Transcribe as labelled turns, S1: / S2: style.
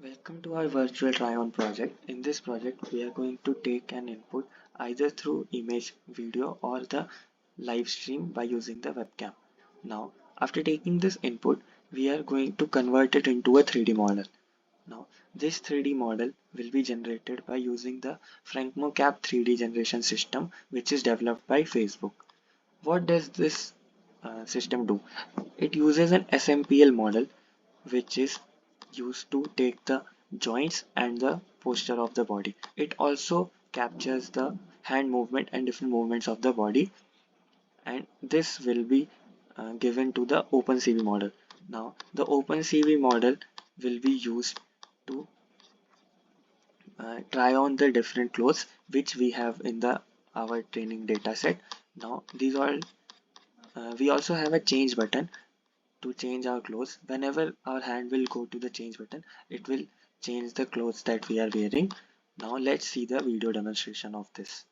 S1: Welcome to our virtual try-on project. In this project, we are going to take an input either through image, video, or the live stream by using the webcam. Now, after taking this input, we are going to convert it into a 3D model. Now, this 3D model will be generated by using the FrankMoCap 3D generation system, which is developed by Facebook. What does this system do? It uses an SMPL model which is used to take the joints and the posture of the body. It also captures the hand movement and different movements of the body, and this will be given to the OpenCV model. Now, the OpenCV model will be used to try on the different clothes which we have in the our training data set. Now, these all we also have a change button to change our clothes. Whenever our hand will go to the change button, it will change the clothes that we are wearing. Now let's see the video demonstration of this.